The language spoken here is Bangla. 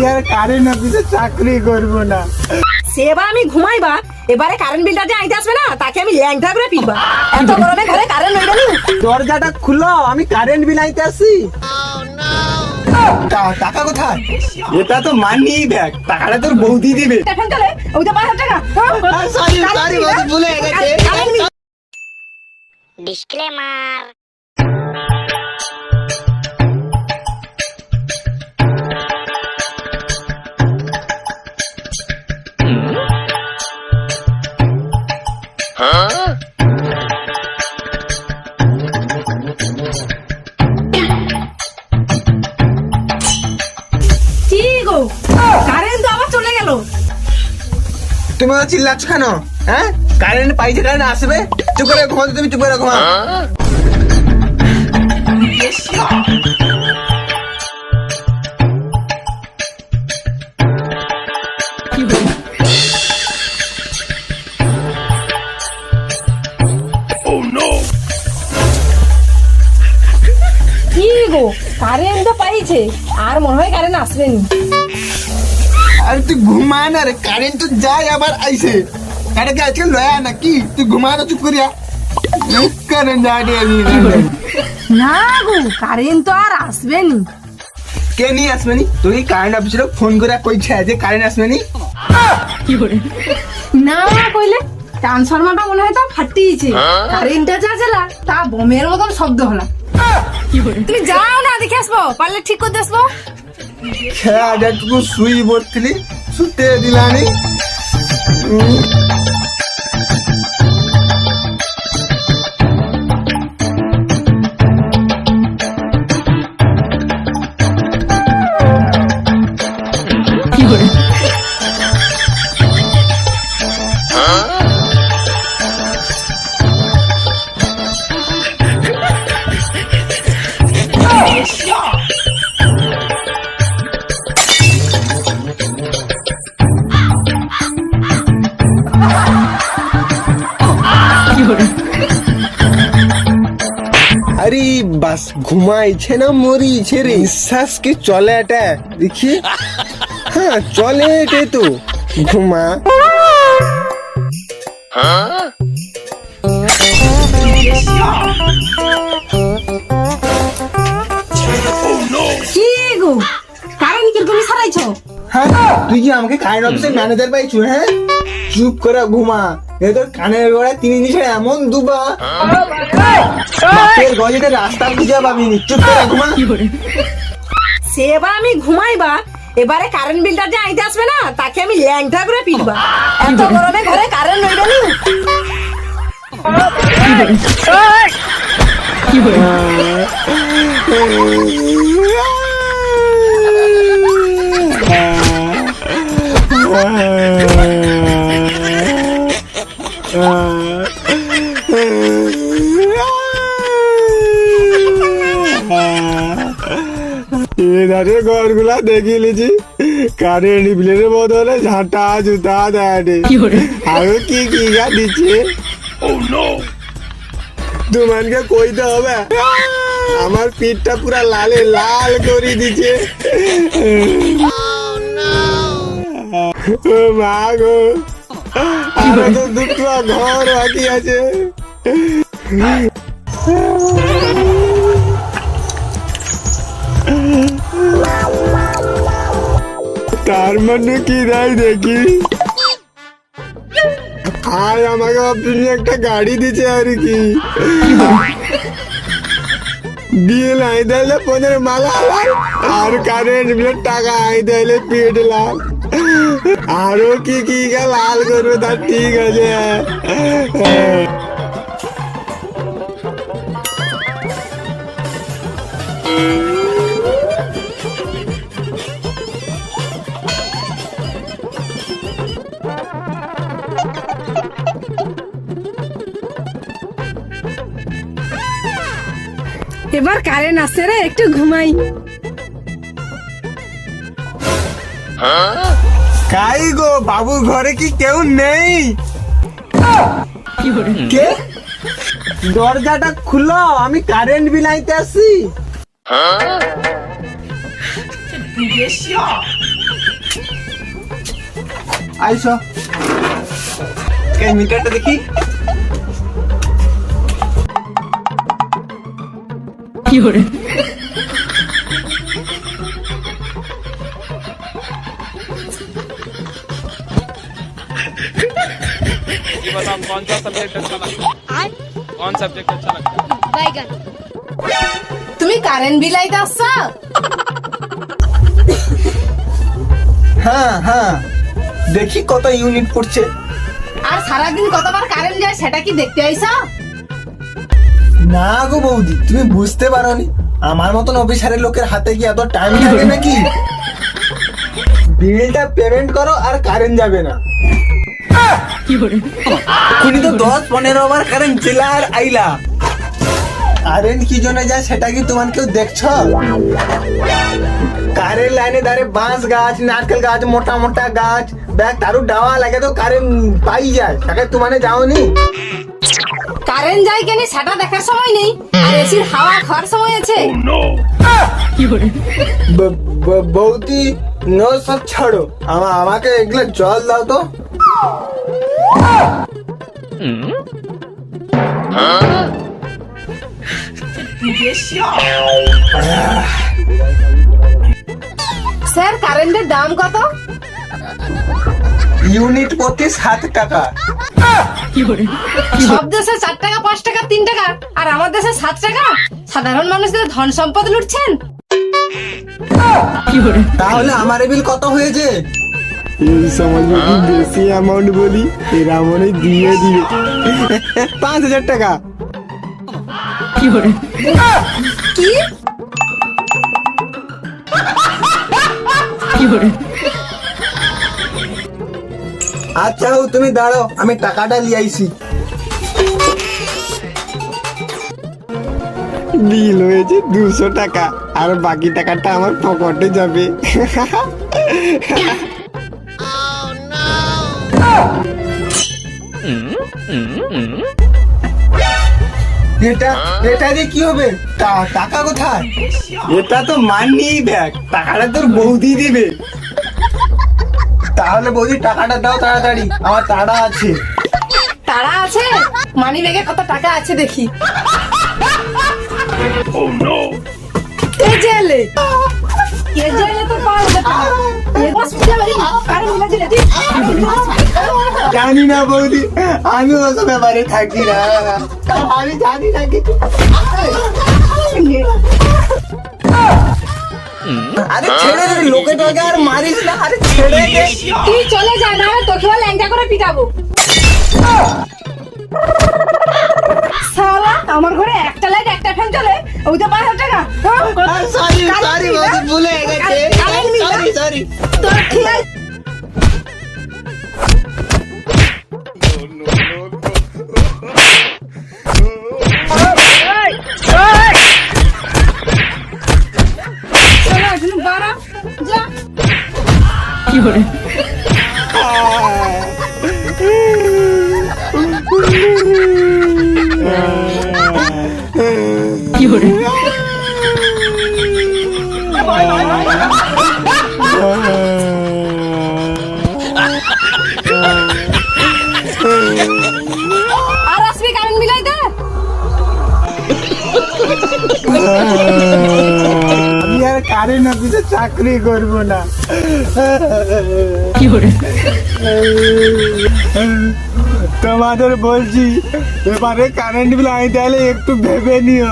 আর কারেন্ট অফিসে চাকরি করব না। সেবার আমি ঘুমাইবা, এবারে কারেন্ট বিলটা যে আইতে আসবে না তাকে আমি ল্যাংটা করে পিটবা। এত গরমে ঘরে কারেন্ট হইবে না। দরজাটা খুলো, আমি কারেন্ট বিল আইতে আসি। টাকা কোথায়? এটা তো মানি ব্যাগ, টাকাটা তোর বৌদি দিবে। এখন চলে ওই তো 5,000 টাকা। সরি সরি বস, ভুলে গেছে। ডিসক্লেমার। কি গো, কারেন্ট তো আবার চলে গেল। তুমি চিল্লাচ্ছ কেন? হ্যাঁ, কারেন্ট পাইছে, কারেন্ট আসবে। চুপ করে ঘুমাও, তুমি চুপ করে ঘুমাও। কি গো, কারেন্ট তো পাইছে, আর মনে হয় কারেন্ট আসবে না। আরে তুই ঘুমা না রে, কারেন্ট তো যায় আবার আইছে। আরে কি আজকে লয়া নাকি? তুই ঘুমা না, চুপ করিয়া। কারেন্ট যায় না গো, কারেন্ট তো আর আসবে না। কে নিয়ে আসবে নি? তুই কারেন্ট অফিসে ফোন করে কইছে যে কারেন্ট আসবে নি। না কইলে ট্রান্সফরমারটা মনে হয় তা ফাটিয়েছে, কারেন্টটা যা জ্বালা তা বোমের মতন শব্দ হলো। তুমি যাও না, দেখে আসবো, পারলে ঠিক করতে আসবো। খেয়া যেটুকু শুই পড়ছিলি, শুতে দিলানি। আরে বাস, ঘুমাইছে না মরিছে রে? নিঃশ্বাস কি চলে এটা দেখি। হ্যাঁ চলে এটাই তো, ঘুমা। কি গো, কারেন্ট কিরকম সারাইছো? হ্যাঁ, তুই কি আমাকে কারেন্ট অফিসের ম্যানেজার পাইছু? হ্যাঁ, চুপ করে ঘুমা। এ তোর কানের গোড়ায় 3 জিনিসের এমন দুবা, বাপের গলিতে রাস্তা খুঁজে পাবি নি। চুপ করে ঘুমা। সেবার আমি ঘুমাইবা, এবারে কারেন্ট বিলটা যে আইতে আসবে না তাকে আমি ল্যাংটা করে পিটবা। এত গরমে ঘরে কারেন্ট হইবে না। এধারে ঘরগুলা দেখি লিছি, কারেন্ট বিলের বদলে ঝাঁটা জুতা দেয়। আরো কি কি গা দিচ্ছে। তোমাকে কইতে হবে, আমার পিঠটা পুরা লালে লাল করে দিচ্ছে। ও মা গো, আরো তো দুটো ঘর বাকি আছে। তার মানে কি রাই দেখি, আর আমাকে আপনি একটা গাড়ি দিচ্ছে আর কি। বিল আই দিলে 15 মালা, আর কারেন্ট বিলের টাকা আই দিলে পিটলাম। আরো কি কি লাল করবে তার ঠিক আছে। এবার কারেন্ট আসছে রে, একটু ঘুমাই। কাই গো, বাবুর ঘরে কি কেউ নেই? কে? দরজাটা খুলো, আমি কারেন্ট বিল আইতে আসি। আইসো এই মিটারটা দেখি। ये बताओ कौन सा सब्जेक्ट अच्छा लगता है? कौन सब्जेक्ट अच्छा लगता है? बैगन। তুমি কারেন্ট বিল আইতে আসছো? হ্যাঁ হ্যাঁ, দেখি কত ইউনিট পড়ছে। আর সারাদিন কতবার কারেন্ট যায় সেটা কি দেখতে আইছো? না গো বৌদি, তুমি বুঝতে পারোনি, আমার মতন অফিসারের লোকের হাতে কি এত টাইম লাগে নাকি? বিলটা পেমেন্ট করো আর কারেন্ট যাবে না। এখনই তো 10-15 বার কারেন্ট ছিল আর আইলা। কারেন্ট কি জন্য যায় সেটা কি তোমার কেউ দেখছো? কারেন্ট লাইনে ধারে বাঁশ গাছ, নারকেল গাছ, মোটা মোটা গাছ, ব্যাগ তারু ডাওয়া লাগে তো কারেন্ট পাই যায়, তাকে তোমানে যাওনি? কারেন্ট যায় কেন সেটা দেখার সময় নেই, আর এসির হাওয়া খাওয়ার সময় আছে। বৌদি নো সব ছাড়ো, আমাকে এগুলো জল দাও তো। স্যার কারেন্টের দাম কত? ইউনিট প্রতি 7 টাকা। সব দেশে 4 টাকা, 5 টাকা, 3 টাকা, আর আমার দেশে 7 টাকা। সাধারণ মানুষদের ধন সম্পদ লুটছেন। তাহলে আমার বিল কত হয়েছে? এই সময় যদি বেশি অ্যামাউন্ট বলি এরা মনে দিয়ে দিবে 5,000 টাকা। কি আচ্ছা তুমি দাঁড়াও, আমি টাকাটা নিয়ে আইছি। বিল হয়েছে 200 টাকা, আর বাকি টাকাটা আমার পকেটে যাবে। এটা এটা দিয়ে কি হবে? টাকা কোথায়? এটা তো মানি ব্যাগ, টাকাটা তোর বৌদি দিবে। তাহলে বৌদি টাকাটা দাও তাড়াতাড়ি, আমার তাড়া আছে। তারা আছে? মানি ব্যাগে কত টাকা আছে দেখি। এই জেলে তো 5,000 টাকা। জানি না বৌদি, আমি ওসব ব্যাপারে থাকি না, আমি জানি না কিছু। আরে ছেড়ে দে, লোকে তোকে আর মারিস না, আরে ছেড়ে দে। তুই চলে যা, না হয় তোকে ল্যাংটা করে পিটাবো। শালা আমার ঘরে একটা লাইট একটা ফ্যান চলে, ওই তো 5,000 টাকা। সরি সরি বৌদি, ভুলে গেছে, সরি সরি। তোর ঠিক আছে। চলো এখন বাড়া যা। আর আসবি কারেন্ট মিলাই দে। আমি আর কারেন্ট অফিসে চাকরি করবো না। তোমাদের বলছি, এবারে কারেন্ট বিল আইতে হলে একটু ভেবে নিও।